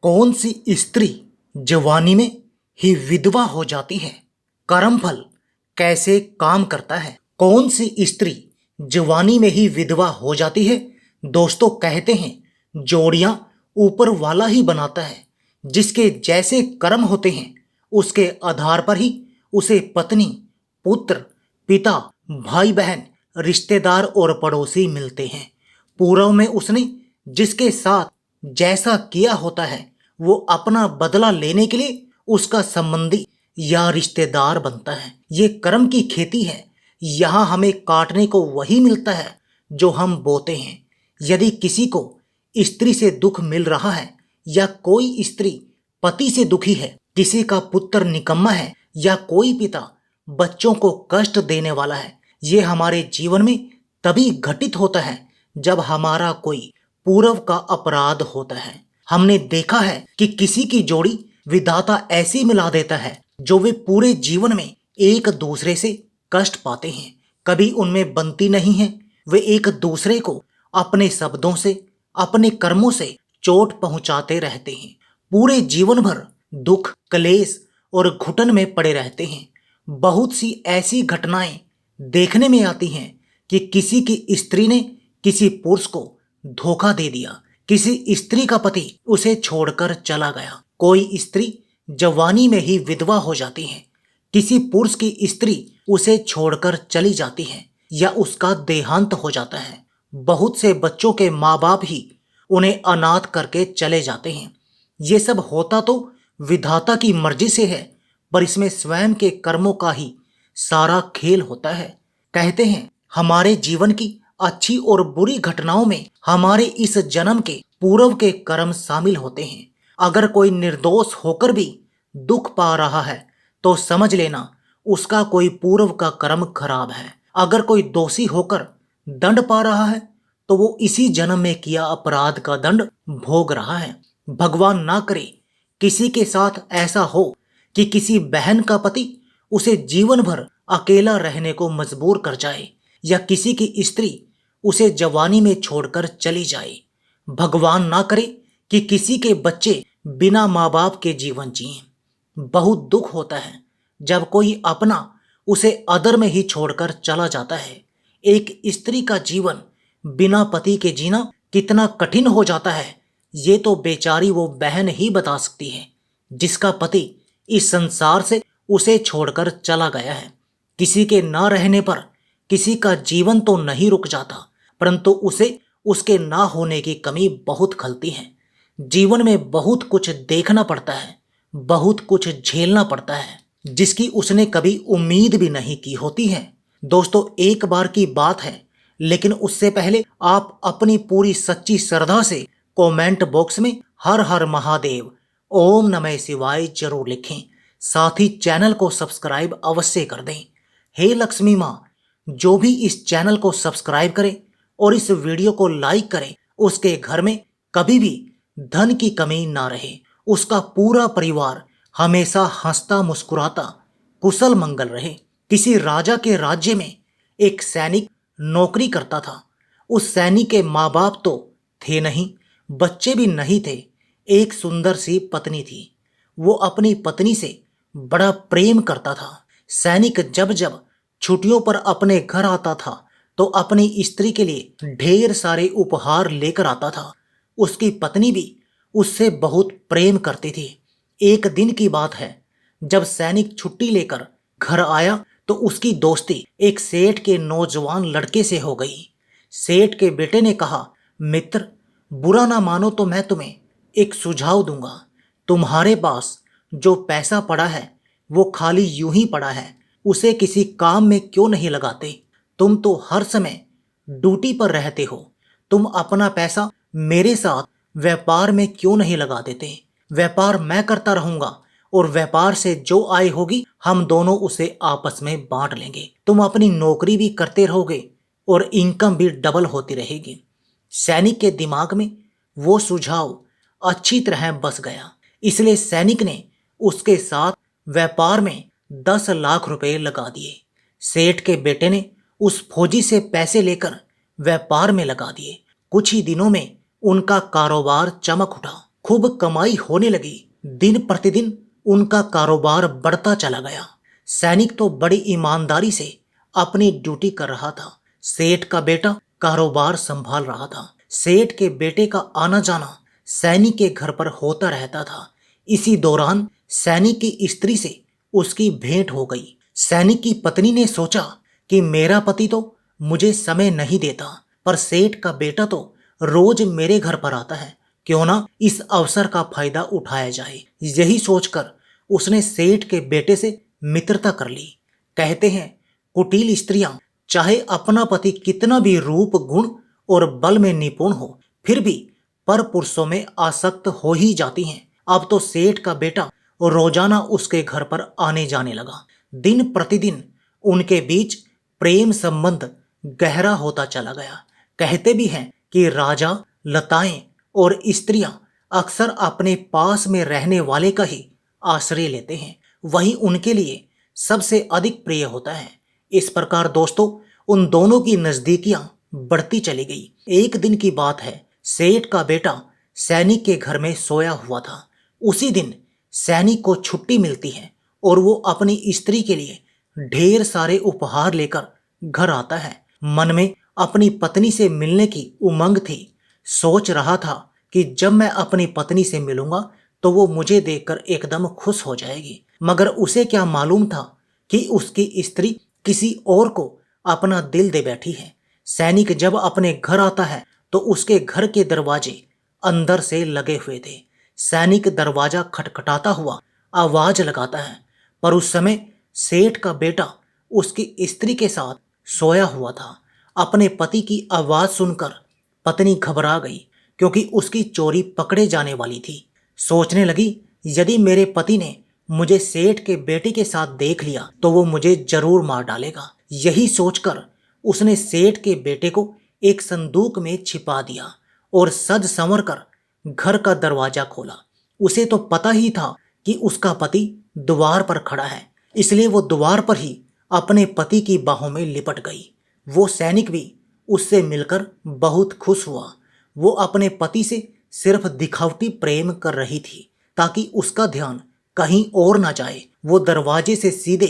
कौन सी स्त्री जवानी में ही विधवा हो जाती है? कर्मफल कैसे काम करता है? कौन सी स्त्री जवानी में ही विधवा हो जाती है? दोस्तों, कहते हैं जोड़ियां ऊपर वाला ही बनाता है। जिसके जैसे कर्म होते हैं उसके आधार पर ही उसे पत्नी, पुत्र, पिता, भाई बहन, रिश्तेदार और पड़ोसी मिलते हैं। पूर्व में उसने जिसके साथ जैसा किया होता है वो अपना बदला लेने के लिए उसका संबंधी या रिश्तेदार बनता है। ये कर्म की खेती है। यहाँ हमें काटने को वही मिलता है जो हम बोते हैं। यदि किसी को स्त्री से दुख मिल रहा है या कोई स्त्री पति से दुखी है, किसी का पुत्र निकम्मा है या कोई पिता बच्चों को कष्ट देने वाला है, ये हमारे जीवन में तभी घटित होता है जब हमारा कोई पूर्व का अपराध होता है। हमने देखा है कि किसी की जोड़ी विधाता ऐसी मिला देता है जो वे पूरे जीवन में एक दूसरे से कष्ट पाते हैं। कभी उनमें बनती नहीं है। वे एक दूसरे को अपने शब्दों से, अपने कर्मों से चोट पहुंचाते रहते हैं। पूरे जीवन भर दुख, क्लेश और घुटन में पड़े रहते हैं। बहुत सी ऐसी घटनाएं देखने में आती हैं कि किसी की स्त्री ने किसी पुरुष को धोखा दे दिया, किसी स्त्री का पति उसे छोड़कर चला गया, कोई स्त्री जवानी में ही विधवा हो जाती है, किसी पुरुष की स्त्री उसे छोड़कर चली जाती है या उसका देहांत हो जाता है। बहुत से बच्चों के माँ बाप ही उन्हें अनाथ करके चले जाते हैं। ये सब होता तो विधाता की मर्जी से है, पर इसमें स्वयं के कर्मों का ही सारा खेल होता है। कहते हैं हमारे जीवन की अच्छी और बुरी घटनाओं में हमारे इस जन्म के पूर्व के कर्म शामिल होते हैं। अगर कोई निर्दोष होकर भी दुख पा रहा है तो समझ लेना उसका कोई पूर्व का कर्म खराब है। अगर कोई दोषी होकर दंड पा रहा है तो वो इसी जन्म में किया अपराध का दंड भोग रहा है। भगवान ना करे किसी के साथ ऐसा हो कि किसी बहन का पति उसे जीवन भर अकेला रहने को मजबूर कर जाए या किसी की स्त्री उसे जवानी में छोड़कर चली जाए। भगवान ना करे कि किसी के बच्चे बिना माँ बाप के जीवन जिएं। बहुत दुख होता है जब कोई अपना उसे अदर में ही छोड़कर चला जाता है। एक स्त्री का जीवन बिना पति के जीना कितना कठिन हो जाता है ये तो बेचारी वो बहन ही बता सकती है जिसका पति इस संसार से उसे छोड़कर चला गया है। किसी के ना रहने पर किसी का जीवन तो नहीं रुक जाता, परंतु उसे उसके ना होने की कमी बहुत खलती है। जीवन में बहुत कुछ देखना पड़ता है, बहुत कुछ झेलना पड़ता है जिसकी उसने कभी उम्मीद भी नहीं की होती है। दोस्तों, एक बार की बात है, लेकिन उससे पहले आप अपनी पूरी सच्ची श्रद्धा से कमेंट बॉक्स में हर हर महादेव, ओम नमः शिवाय जरूर लिखें। साथ ही चैनल को सब्सक्राइब अवश्य कर दें। हे लक्ष्मी माँ, जो भी इस चैनल को सब्सक्राइब करे और इस वीडियो को लाइक करे उसके घर में कभी भी धन की कमी ना रहे, उसका पूरा परिवार हमेशा हंसता मुस्कुराता कुशल मंगल रहे। किसी राजा के राज्य में एक सैनिक नौकरी करता था। उस सैनिक के माँ बाप तो थे नहीं, बच्चे भी नहीं थे। एक सुंदर सी पत्नी थी। वो अपनी पत्नी से बड़ा प्रेम करता था। सैनिक जब जब छुट्टियों पर अपने घर आता था तो अपनी स्त्री के लिए ढेर सारे उपहार लेकर आता था। उसकी पत्नी भी उससे बहुत प्रेम करती थी। एक दिन की बात है, जब सैनिक छुट्टी लेकर घर आया तो उसकी दोस्ती एक सेठ के नौजवान लड़के से हो गई। सेठ के बेटे ने कहा, मित्र, बुरा ना मानो तो मैं तुम्हें एक सुझाव दूंगा। तुम्हारे पास जो पैसा पड़ा है वो खाली यूं ही पड़ा है, उसे किसी काम में क्यों नहीं लगाते? तुम तो हर समय ड्यूटी पर रहते हो। तुम अपना पैसा मेरे साथ व्यापार में क्यों नहीं लगा देते? व्यापार मैं करता रहूंगा और व्यापार से जो आय होगी हम दोनों उसे आपस में बांट लेंगे। तुम अपनी नौकरी भी करते रहोगे और इनकम भी डबल होती रहेगी। सैनिक के दिमाग में वो सुझाव अच्छी तरह बस गया, इसलिए सैनिक ने उसके साथ व्यापार में 10 लाख रुपए लगा दिए। सेठ के बेटे ने उस फौजी से पैसे लेकर व्यापार में लगा दिए। कुछ ही दिनों में उनका कारोबार चमक उठा। खूब कमाई होने लगी। दिन प्रतिदिन उनका कारोबार बढ़ता चला गया। सैनिक तो बड़ी ईमानदारी से अपनी ड्यूटी कर रहा था। सेठ का बेटा कारोबार संभाल रहा था। सेठ के बेटे का आना जाना सैनिक के घर पर होता रहता था। इसी दौरान सैनिक की स्त्री से उसकी भेंट हो गई। सैनिक की पत्नी ने सोचा कि मेरा पति तो मुझे समय नहीं देता, पर सेठ का बेटा तो रोज मेरे घर पर आता है, क्यों ना इस अवसर का फायदा उठाया जाए। यही सोचकर उसने सेठ के बेटे से मित्रता कर ली। कहते हैं, कुटिल स्त्रियां चाहे अपना पति कितना भी रूप गुण और बल में निपुण हो, फिर भी पर पुरुषों में आसक्त हो ही जाती हैं। अब तो सेठ का बेटा रोजाना उसके घर पर आने जाने लगा। दिन प्रतिदिन उनके बीच प्रेम संबंध गहरा होता चला गया। कहते भी हैं कि राजा, लताएं और स्त्रियां अक्सर अपने पास में रहने वाले का ही आश्रय लेते हैं, वही उनके लिए सबसे अधिक प्रिय होता है। इस प्रकार दोस्तों, उन दोनों की नजदीकियां बढ़ती चली गई। एक दिन की बात है, सेठ का बेटा सैनिक के घर में सोया हुआ था। उसी दिन सैनिक को छुट्टी मिलती है और वो अपनी स्त्री के लिए ढेर सारे उपहार लेकर घर आता है। मन में अपनी पत्नी से मिलने की उमंग थी। सोच रहा था कि जब मैं अपनी पत्नी से मिलूंगा तो वो मुझे देखकर एकदम खुश हो जाएगी। मगर उसे क्या मालूम था कि उसकी स्त्री किसी और को अपना दिल दे बैठी है। सैनिक जब अपने घर आता है तो उसके घर के दरवाजे अंदर से लगे हुए थे। सैनिक दरवाजा खटखटाता हुआ आवाज लगाता है, पर उस समय सेठ का बेटा उसकी स्त्री के साथ सोया हुआ था। अपने पति की आवाज सुनकर पत्नी घबरा गई, क्योंकि उसकी चोरी पकड़े जाने वाली थी। सोचने लगी, यदि मेरे पति ने मुझे सेठ के बेटे के साथ देख लिया तो वो मुझे जरूर मार डालेगा। यही सोचकर उसने सेठ के बेटे को एक संदूक में छिपा दिया और सज संवर कर घर का दरवाजा खोला। उसे तो पता ही था कि उसका पति द्वार पर खड़ा है, इसलिए वो द्वार पर ही अपने पति की बाहों में लिपट गई। वो सैनिक भी उससे मिलकर बहुत खुश हुआ। वो अपने पति से सिर्फ दिखावटी प्रेम कर रही थी ताकि उसका ध्यान कहीं और ना जाए। वो दरवाजे से सीधे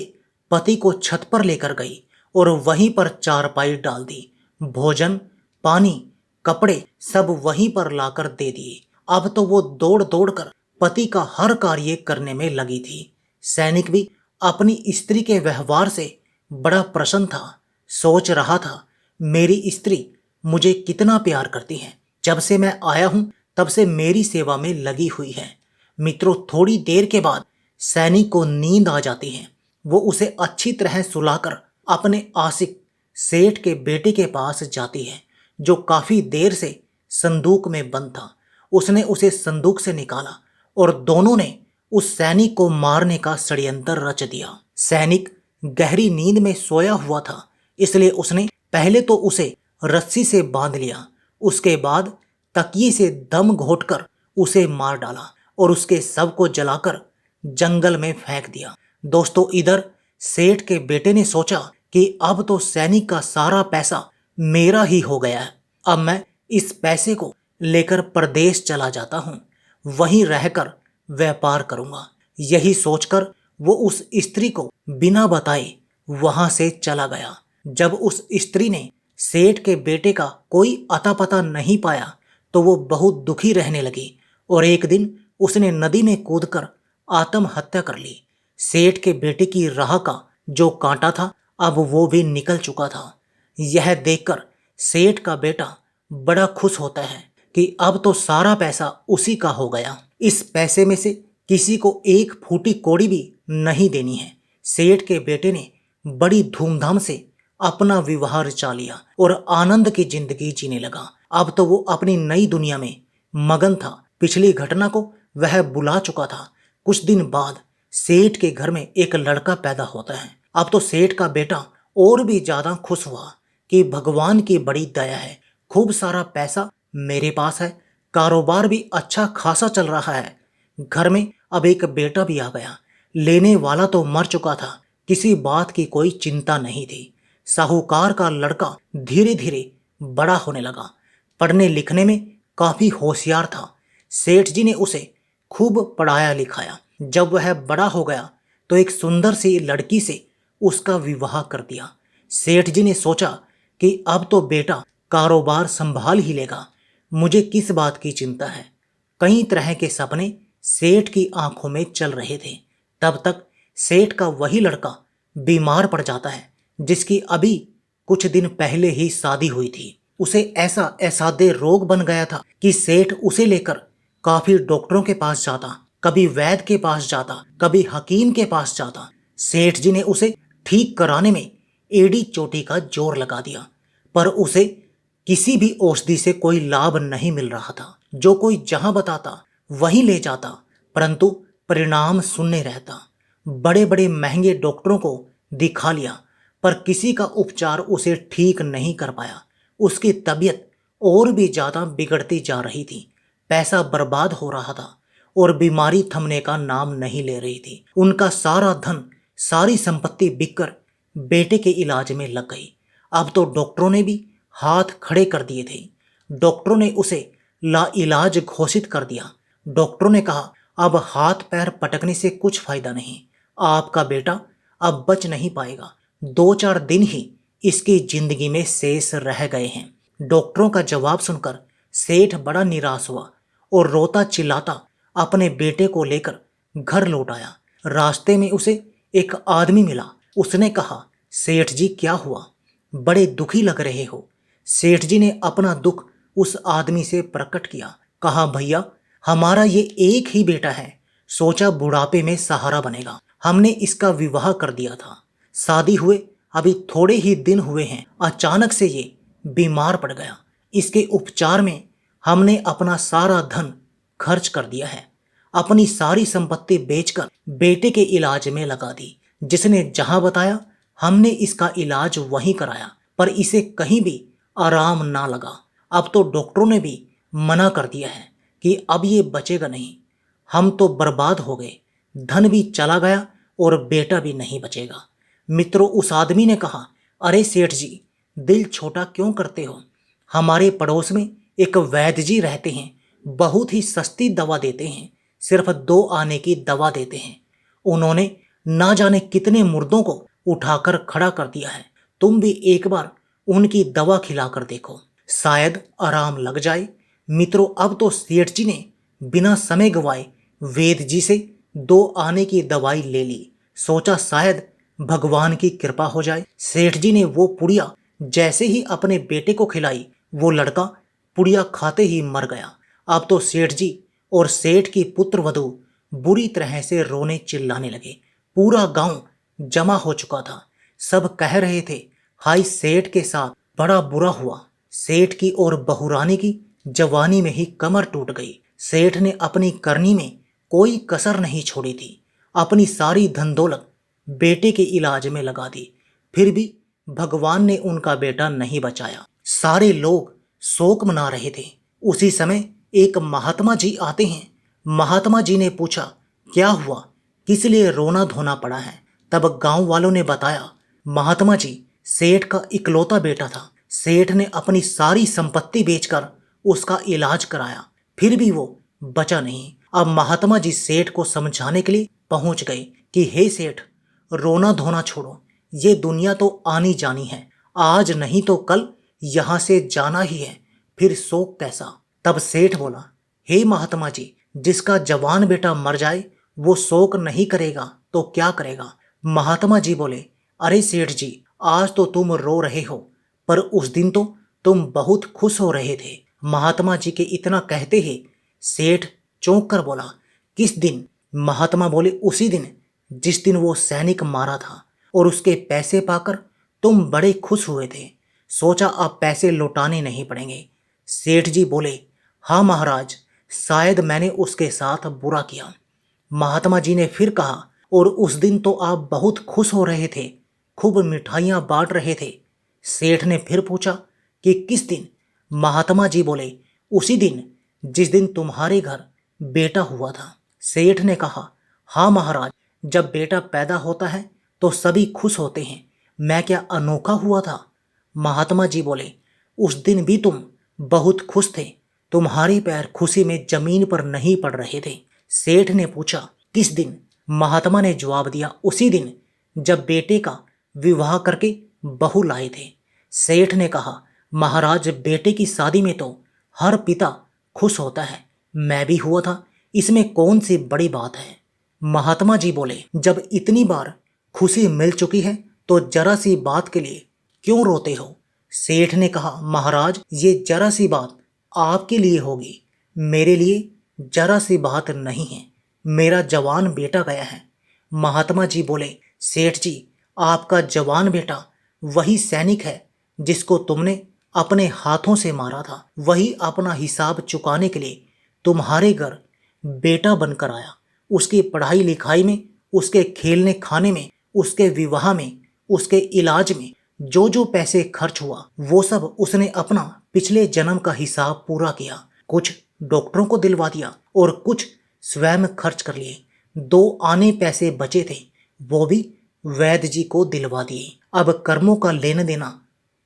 पति को छत पर लेकर गई और वहीं पर चारपाई डाल दी। भोजन, पानी, कपड़े सब वहीं पर लाकर दे दिए। अब तो वो दौड़ दौड़ कर पति का हर कार्य करने में लगी थी। सैनिक भी अपनी स्त्री के व्यवहार से बड़ा प्रसन्न था। सोच रहा था, मेरी स्त्री मुझे कितना प्यार करती है। जब से मैं आया हूं तब से मेरी सेवा में लगी हुई है। मित्रों, थोड़ी देर के बाद सैनिक को नींद आ जाती है। वो उसे अच्छी तरह सुलाकर अपने आशिक सेठ के बेटे के पास जाती है, जो काफी देर से संदूक में बंद था। उसने उसे संदूक से निकाला और दोनों ने उस सैनिक को मारने का षड्यंत्र रच दिया। सैनिक गहरी नींद में सोया हुआ था, इसलिए उसने पहले तो उसे रस्सी से बांध लिया। उसके बाद तकिए से दम घोंटकर उसे मार डाला और उसके शव को जलाकर जंगल में फेंक दिया। दोस्तों, इधर सेठ के बेटे ने सोचा कि अब तो सैनिक का सारा पैसा मेरा ही हो गया है। अब मैं इस पैसे को लेकर प्रदेश चला जाता हूँ, वहीं रहकर व्यापार करूंगा। यही सोचकर वो उस स्त्री को बिना बताए वहां से चला गया। जब उस स्त्री ने सेठ के बेटे का कोई अता पता नहीं पाया तो वो बहुत दुखी रहने लगी और एक दिन उसने नदी में कूदकर आत्महत्या कर ली। सेठ के बेटे की राह का जो कांटा था अब वो भी निकल चुका था। यह देखकर सेठ का बेटा बड़ा खुश होता है कि अब तो सारा पैसा उसी का हो गया। इस पैसे में से किसी को एक फूटी कौड़ी भी नहीं देनी है। सेठ के बेटे ने बड़ी धूमधाम से अपना विवाह रचा लिया और आनंद की जिंदगी जीने लगा। अब तो वो अपनी नई दुनिया में मगन था। पिछली घटना को वह बुला चुका था। कुछ दिन बाद सेठ के घर में एक लड़का पैदा होता है। अब तो सेठ का बेटा और भी ज्यादा खुश हुआ कि भगवान की बड़ी दया है, खूब सारा पैसा मेरे पास है, कारोबार भी अच्छा खासा चल रहा है। घर में अब एक बेटा भी आ गया। लेने वाला तो मर चुका था, किसी बात की कोई चिंता नहीं थी। साहूकार का लड़का धीरे धीरे बड़ा होने लगा। पढ़ने लिखने में काफी होशियार था। सेठ जी ने उसे खूब पढ़ाया लिखाया। जब वह बड़ा हो गया तो एक सुंदर सी लड़की से उसका विवाह कर दिया। सेठ जी ने सोचा कि अब तो बेटा कारोबार संभाल ही लेगा, मुझे किस बात की चिंता है। कई तरह के सपने सेठ की आंखों में चल रहे थे। तब तक सेठ का वही लड़का बीमार पड़ जाता है जिसकी अभी कुछ दिन पहले ही शादी हुई थी। उसे ऐसा असाध्य रोग बन गया था कि सेठ उसे लेकर काफी डॉक्टरों के पास जाता, कभी वैद्य के पास जाता, कभी हकीम के पास जाता। सेठ जी ने उसे ठीक कराने में एड़ी चोटी का जोर लगा दिया, पर उसे किसी भी औषधि से कोई लाभ नहीं मिल रहा था। जो कोई जहां बताता वहीं ले जाता, परंतु परिणाम शून्य रहता। बड़े बड़े महंगे डॉक्टरों को दिखा लिया, पर किसी का उपचार उसे ठीक नहीं कर पाया। उसकी तबीयत और भी ज्यादा बिगड़ती जा रही थी। पैसा बर्बाद हो रहा था और बीमारी थमने का नाम नहीं ले रही थी। उनका सारा धन, सारी संपत्ति बिककर बेटे के इलाज में लग गई। अब तो डॉक्टरों ने भी हाथ खड़े कर दिए थे। डॉक्टरों ने उसे लाइलाज घोषित कर दिया। डॉक्टरों ने कहा, अब हाथ पैर पटकने से कुछ फायदा नहीं, आपका बेटा अब बच नहीं पाएगा। 2-4 दिन ही इसकी जिंदगी में शेष रह गए हैं। डॉक्टरों का जवाब सुनकर सेठ बड़ा निराश हुआ और रोता चिल्लाता अपने बेटे को लेकर घर लौट आया। रास्ते में उसे एक आदमी मिला। उसने कहा, सेठ जी क्या हुआ, बड़े दुखी लग रहे हो। सेठ जी ने अपना दुख उस आदमी से प्रकट किया। कहा, भैया हमारा ये एक ही बेटा है, सोचा बुढ़ापे में सहारा बनेगा, हमने इसका विवाह कर दिया था। शादी हुए अभी थोड़े ही दिन हुए हैं, अचानक से ये बीमार पड़ गया। इसके उपचार में हमने अपना सारा धन खर्च कर दिया है, अपनी सारी संपत्ति बेचकर बेटे के इलाज में लगा दी। जिसने जहां बताया हमने इसका इलाज वहीं कराया, पर इसे कहीं भी आराम ना लगा। अब तो डॉक्टरों ने भी मना कर दिया है कि अब ये बचेगा नहीं। हम तो बर्बाद हो गए, धन भी चला गया और बेटा भी नहीं बचेगा। मित्रों, उस आदमी ने कहा, अरे सेठ जी, दिल छोटा क्यों करते हो। हमारे पड़ोस में एक वैद्य जी रहते हैं, बहुत ही सस्ती दवा देते हैं, सिर्फ 2 आने की दवा देते हैं। उन्होंने ना जाने कितने मुर्दों को उठाकर खड़ा कर दिया है। तुम भी एक बार उनकी दवा खिलाकर देखो, शायद आराम लग जाए। मित्रों, अब तो सेठ जी ने बिना समय गवाए वैद्य जी से 2 आने की दवाई ले ली। सोचा शायद भगवान की कृपा हो जाए। सेठ जी ने वो पुड़िया जैसे ही अपने बेटे को खिलाई, वो लड़का पुड़िया खाते ही मर गया। अब तो सेठ जी और सेठ की पुत्र वधू बुरी तरह से रोने चिल्लाने लगे। पूरा गांव जमा हो चुका था। सब कह रहे थे, हाय सेठ के साथ बड़ा बुरा हुआ। सेठ की और बहुरानी की जवानी में ही कमर टूट गई। सेठ ने अपनी करनी में कोई कसर नहीं छोड़ी थी, अपनी सारी धन दौलत बेटे के इलाज में लगा दी, फिर भी भगवान ने उनका बेटा नहीं बचाया। सारे लोग शोक मना रहे थे। उसी समय एक महात्मा जी आते हैं। महात्मा जी ने पूछा, क्या हुआ, किस लिए रोना धोना पड़ा है। तब गांव वालों ने बताया, महात्मा जी, सेठ का इकलौता बेटा था, सेठ ने अपनी सारी संपत्ति बेचकर उसका इलाज कराया, फिर भी वो बचा नहीं। अब महात्मा जी सेठ को समझाने के लिए पहुंच गए कि हे सेठ, रोना धोना छोड़ो, ये दुनिया तो आनी जानी है, आज नहीं तो कल यहां से जाना ही है, फिर शोक कैसा। तब सेठ बोला, हे महात्मा जी, जिसका जवान बेटा मर जाए वो शोक नहीं करेगा तो क्या करेगा। महात्मा जी बोले, अरे सेठ जी, आज तो तुम रो रहे हो, पर उस दिन तो तुम बहुत खुश हो रहे थे। महात्मा जी के इतना कहते ही सेठ चौंक कर बोला, किस दिन। महात्मा बोले, उसी दिन जिस दिन वो सैनिक मारा था और उसके पैसे पाकर तुम बड़े खुश हुए थे, सोचा अब पैसे लौटाने नहीं पड़ेंगे। सेठ जी बोले, हाँ महाराज, शायद मैंने उसके साथ बुरा किया। महात्मा जी ने फिर कहा, और उस दिन तो आप बहुत खुश हो रहे थे, खूब मिठाइयाँ बांट रहे थे। सेठ ने फिर पूछा कि किस दिन। महात्मा जी बोले, उसी दिन जिस दिन तुम्हारे घर बेटा हुआ था। सेठ ने कहा, हाँ महाराज, जब बेटा पैदा होता है तो सभी खुश होते हैं, मैं क्या अनोखा हुआ था। महात्मा जी बोले, उस दिन भी तुम बहुत खुश थे, तुम्हारे पैर खुशी में जमीन पर नहीं पड़ रहे थे। सेठ ने पूछा, किस दिन? महात्मा ने जवाब दिया, उसी दिन जब बेटे का विवाह करके बहू लाए थे। सेठ ने कहा, महाराज, बेटे की शादी में तो हर पिता खुश होता है, मैं भी हुआ था, इसमें कौन सी बड़ी बात है? महात्मा जी बोले, जब इतनी बार खुशी मिल चुकी है तो जरा सी बात के लिए क्यों रोते हो? सेठ ने कहा, महाराज, ये जरा सी बात आपके लिए होगी, मेरे लिए जरा सी बात नहीं है, मेरा जवान बेटा गया है। महात्मा जी बोले, सेठ जी, आपका जवान बेटा वही सैनिक है जिसको तुमने अपने हाथों से मारा था, वही अपना हिसाब चुकाने के लिए तुम्हारे घर बेटा बनकर आया। उसकी पढ़ाई लिखाई में, उसके खेलने खाने में, उसके विवाह में, उसके इलाज में जो जो पैसे खर्च हुआ वो सब उसने अपना पिछले जन्म का हिसाब पूरा किया। कुछ डॉक्टरों को दिलवा दिया और कुछ स्वयं खर्च कर लिए। 2 आने पैसे बचे थे, वो भी वैद्य जी को दिलवा दिए। अब कर्मों का लेना देना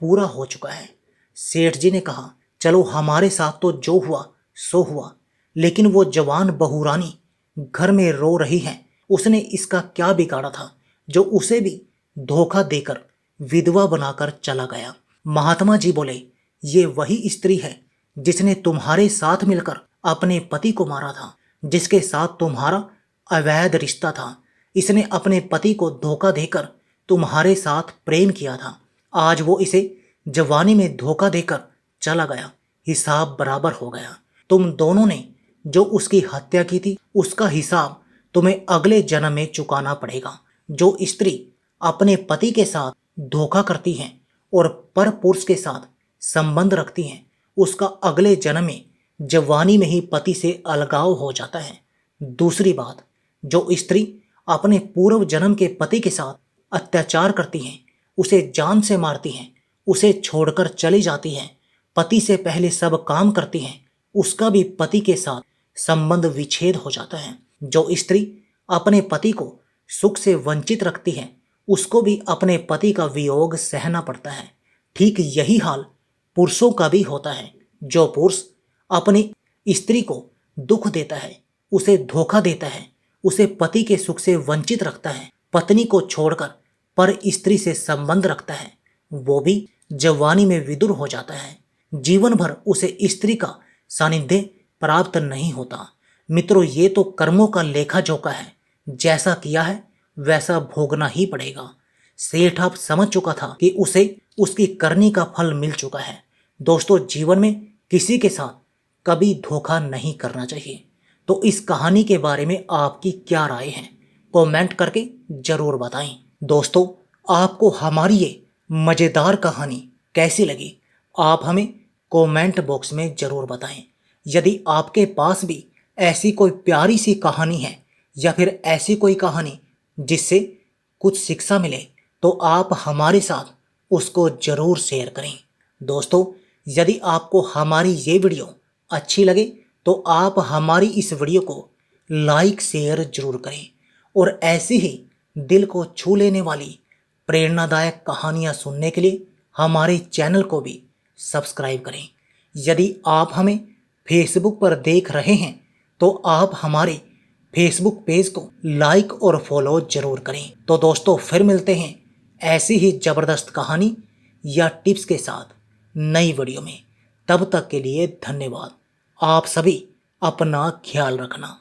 पूरा हो चुका है। सेठ जी ने कहा, चलो, हमारे साथ तो जो हुआ सो हुआ, लेकिन वो जवान बहू रानी घर में रो रही है, उसने इसका क्या बिगाड़ा था जो उसे भी धोखा देकर विधवा बनाकर चला गया? महात्मा जी बोले, ये वही स्त्री है जिसने तुम्हारे साथ मिलकर अपने पति को मारा था, जिसके साथ तुम्हारा अवैध रिश्ता था। इसने अपने पति को धोखा देकर तुम्हारे साथ प्रेम किया था। आज वो इसे जवानी में धोखा देकर चला गया, हिसाब बराबर हो गया। तुम दोनों ने जो उसकी हत्या की थी उसका हिसाब तुम्हें अगले जन्म में चुकाना पड़ेगा। जो स्त्री अपने पति के साथ धोखा करती है और पर पुरुष के साथ संबंध रखती है, उसका अगले जन्म में जवानी में ही पति से अलगाव हो जाता है। दूसरी बात, जो स्त्री अपने पूर्व जन्म के पति के साथ अत्याचार करती है, उसे जान से मारती है, उसे छोड़कर चली जाती है, पति से पहले सब काम करती है, उसका भी पति के साथ संबंध विच्छेद हो जाता है। जो स्त्री अपने पति को सुख से वंचित रखती है, उसको भी अपने पति का वियोग सहना पड़ता है। ठीक यही हाल पुरुषों का भी होता है। जो पुरुष अपनी स्त्री को दुख देता है, उसे धोखा देता है, उसे पति के सुख से वंचित रखता है, पत्नी को छोड़कर पर स्त्री से संबंध रखता है, वो भी जवानी में विदुर हो जाता है। जीवन भर उसे स्त्री का सानिध्य प्राप्त नहीं होता। मित्रों, ये तो कर्मों का लेखा जोखा है, जैसा किया है वैसा भोगना ही पड़ेगा। सेठ अब समझ चुका था कि उसे उसकी करनी का फल मिल चुका है। दोस्तों, जीवन में किसी के साथ कभी धोखा नहीं करना चाहिए। तो इस कहानी के बारे में आपकी क्या राय है, कमेंट करके जरूर बताएं। दोस्तों, आपको हमारी ये मज़ेदार कहानी कैसी लगी, आप हमें कमेंट बॉक्स में ज़रूर बताएं। यदि आपके पास भी ऐसी कोई प्यारी सी कहानी है या फिर ऐसी कोई कहानी जिससे कुछ शिक्षा मिले, तो आप हमारे साथ उसको ज़रूर शेयर करें। दोस्तों, यदि आपको हमारी ये वीडियो अच्छी लगे तो आप हमारी इस वीडियो को लाइक शेयर जरूर करें और ऐसी ही दिल को छू लेने वाली प्रेरणादायक कहानियाँ सुनने के लिए हमारे चैनल को भी सब्सक्राइब करें। यदि आप हमें फेसबुक पर देख रहे हैं तो आप हमारे फेसबुक पेज को लाइक और फॉलो जरूर करें। तो दोस्तों, फिर मिलते हैं ऐसी ही ज़बरदस्त कहानी या टिप्स के साथ नई वीडियो में। तब तक के लिए धन्यवाद। आप सभी अपना ख्याल रखना।